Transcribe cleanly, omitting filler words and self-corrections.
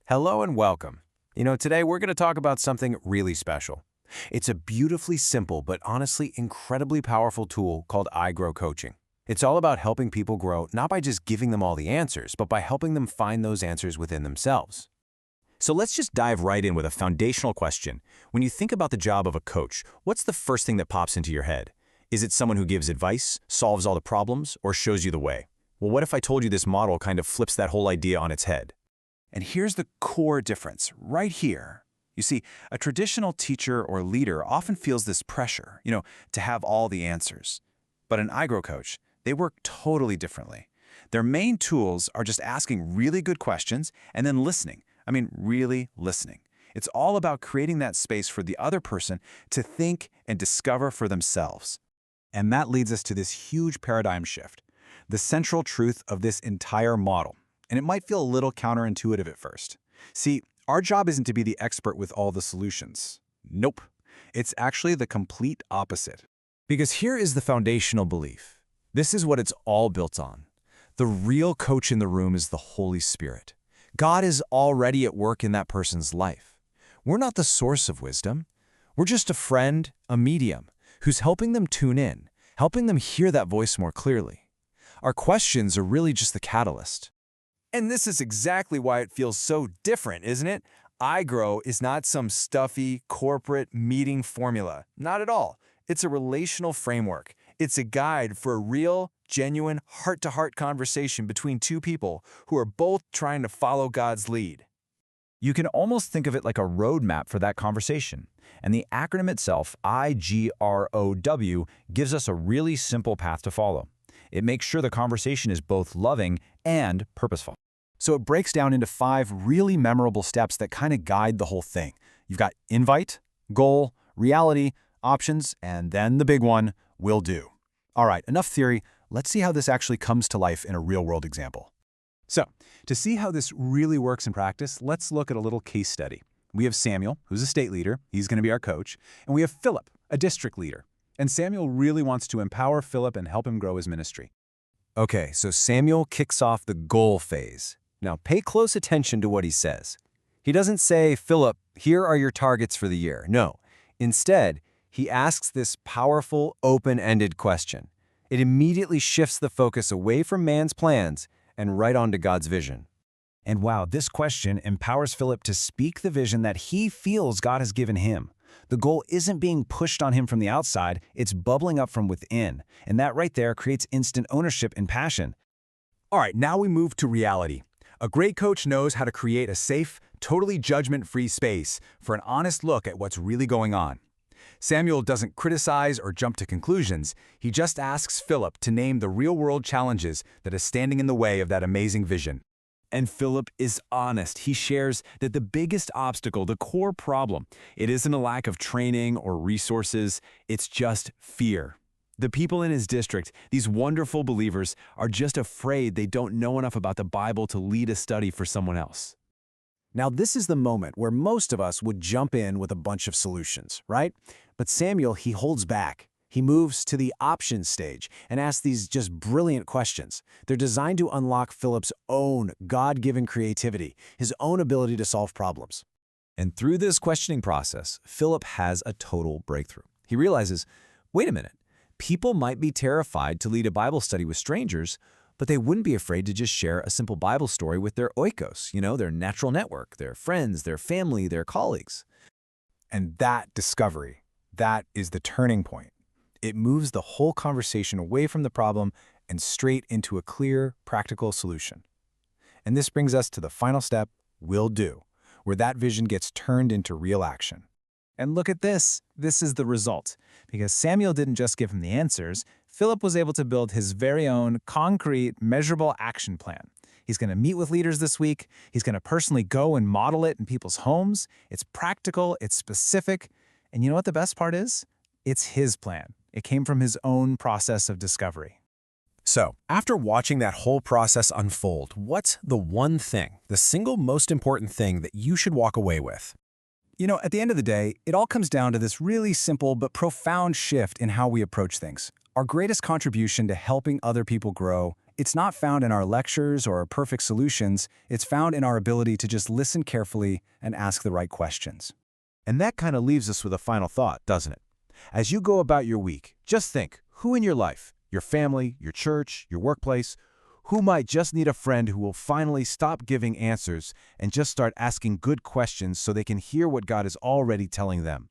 Hello and welcome. Today we're going to talk about something really special. It's a beautifully simple but honestly incredibly powerful tool called IGROW coaching. It's all about helping people grow not by just giving them all the answers, but by helping them find those answers within themselves. So let's just dive right in with a foundational question. When you think about the job of a coach, what's the first thing that pops into your head? Is it someone who gives advice, solves all the problems, or shows you the way? Well, what if I told you this model kind of flips that whole idea on its head? And here's the core difference, right here. You see, a traditional teacher or leader often feels this pressure, to have all the answers. But an IGROW coach, they work totally differently. Their main tools are just asking really good questions and then listening. Really listening. It's all about creating that space for the other person to think and discover for themselves. And that leads us to this huge paradigm shift, the central truth of this entire model. And it might feel a little counterintuitive at first. See, our job isn't to be the expert with all the solutions. Nope. It's actually the complete opposite. Because here is the foundational belief. This is what it's all built on. The real coach in the room is the Holy Spirit. God is already at work in that person's life. We're not the source of wisdom. We're just a friend, a medium, who's helping them tune in, helping them hear that voice more clearly. Our questions are really just the catalyst. And this is exactly why it feels so different, isn't it? IGROW is not some stuffy corporate meeting formula. Not at all. It's a relational framework. It's a guide for a real, genuine, heart-to-heart conversation between two people who are both trying to follow God's lead. You can almost think of it like a roadmap for that conversation. And the acronym itself, IGROW, gives us a really simple path to follow. It makes sure the conversation is both loving and purposeful. So it breaks down into 5 really memorable steps that kind of guide the whole thing. You've got invite, goal, reality, options, and then the big one, will do. All right, enough theory. Let's see how this actually comes to life in a real-world example. So, to see how this really works in practice, let's look at a little case study. We have Samuel, who's a state leader. He's going to be our coach. And we have Philip, a district leader. And Samuel really wants to empower Philip and help him grow his ministry. Okay, so Samuel kicks off the goal phase. Now, pay close attention to what he says. He doesn't say, Philip, here are your targets for the year. No. Instead, he asks this powerful, open-ended question. It immediately shifts the focus away from man's plans and right onto God's vision. And wow, this question empowers Philip to speak the vision that he feels God has given him. The goal isn't being pushed on him from the outside, it's bubbling up from within. And that right there creates instant ownership and passion. All right, now we move to reality. A great coach knows how to create a safe, totally judgment-free space for an honest look at what's really going on. Samuel doesn't criticize or jump to conclusions. He just asks Philip to name the real-world challenges that are standing in the way of that amazing vision. And Philip is honest. He shares that the biggest obstacle, the core problem, it isn't a lack of training or resources, it's just fear. The people in his district, these wonderful believers, are just afraid they don't know enough about the Bible to lead a study for someone else. Now, this is the moment where most of us would jump in with a bunch of solutions, right? But Samuel, he holds back. He moves to the options stage and asks these just brilliant questions. They're designed to unlock Philip's own God-given creativity, his own ability to solve problems. And through this questioning process, Philip has a total breakthrough. He realizes, wait a minute, people might be terrified to lead a Bible study with strangers, but they wouldn't be afraid to just share a simple Bible story with their oikos, their natural network, their friends, their family, their colleagues. And that discovery, that is the turning point. It moves the whole conversation away from the problem and straight into a clear, practical solution. And this brings us to the final step, will do, where that vision gets turned into real action. And look at this. This is the result. Because Samuel didn't just give him the answers, Philip was able to build his very own concrete, measurable action plan. He's going to meet with leaders this week. He's going to personally go and model it in people's homes. It's practical, it's specific. And you know what the best part is? It's his plan. It came from his own process of discovery. So, after watching that whole process unfold, what's the one thing, the single most important thing that you should walk away with? At the end of the day, it all comes down to this really simple but profound shift in how we approach things. Our greatest contribution to helping other people grow It's not found in our lectures or our perfect solutions. It's found in our ability to just listen carefully and ask the right questions. And that kind of leaves us with a final thought, doesn't it? As you go about your week, just think, who in your life, your family, your church, your workplace, who might just need a friend who will finally stop giving answers and just start asking good questions so they can hear what God is already telling them?